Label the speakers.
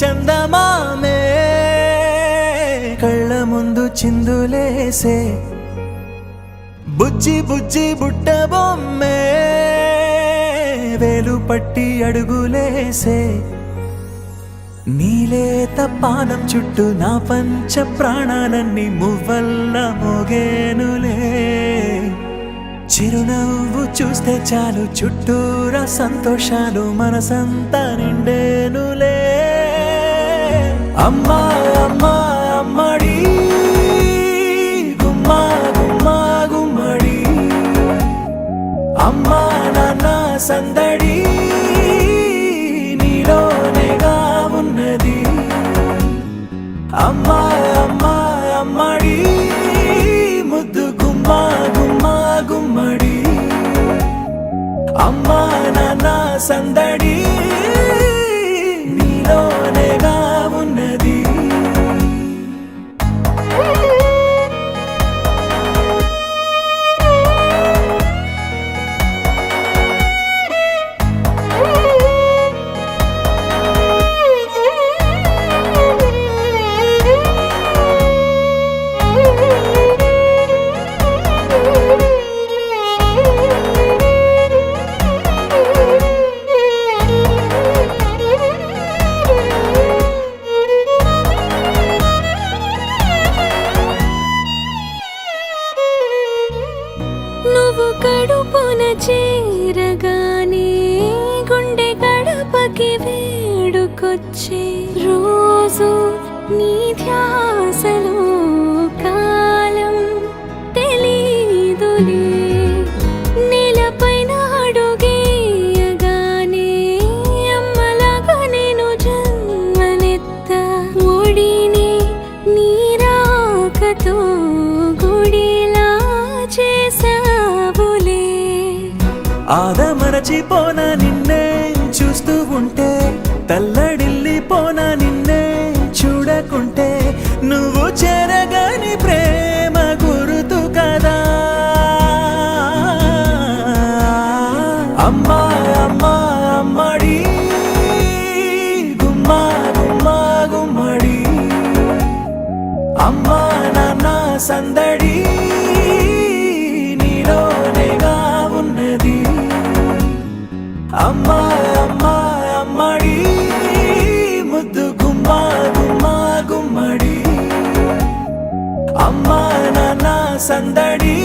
Speaker 1: చందమామే కళ్ళ ముందు చిందులేసే బుజ్జి బుజ్జి బుట్ట బొమ్మే వేలు పట్టి అడుగులేసే నీలేత పానం చుట్టూ నా పంచ ప్రాణాలన్నీ మువ్వల్ల మోగేనులే చిరునవ్వు చూస్తే చాలు చుట్టూరా సంతోషాలు మనసంతా నిండేనులే అమ్మా అమ్మా అమ్మడి గుమ్మా గుమ్మా గుమ్మడి అమ్మా నాన్న సందడి నీలోనేగా ఉన్నది అమ్మా అమ్మా అమ్మడి ముద్దు గుమ్మా గుమ్మా గుమ్మడి అమ్మా నాన్న సందడి నీలోనేగా ఉన్నది
Speaker 2: నువ్వు కడుపున చేరగానే గుండె గడపకి వేడుకొచ్చే రోజు నీ ధ్యాసలో కాలం తెలీదులే నేలపైన అడుగేయగానే అమ్మలాగా నేను జన్మనెత్త ఒడిని నీ రాకతో గుడిలా చేసావులే
Speaker 1: ఆదమరచిపోన నిన్నే చూస్తూ ఉంటే తల్లడిల్లిపోన నిన్నే చూడకుంటే నువ్వు చెరగని ప్రేమ గుర్తు కదా అమ్మా అమ్మా అమ్మడి గుమ్మా గుమ్మా గుమ్మడి అమ్మా నాన్న సందడి నీలోనేగా ఉన్నది అమ్మా అమ్మా అమ్మడి ముద్దు గుమ్మా గుమ్మా గుమ్మడి అమ్మా నాన్న సందడి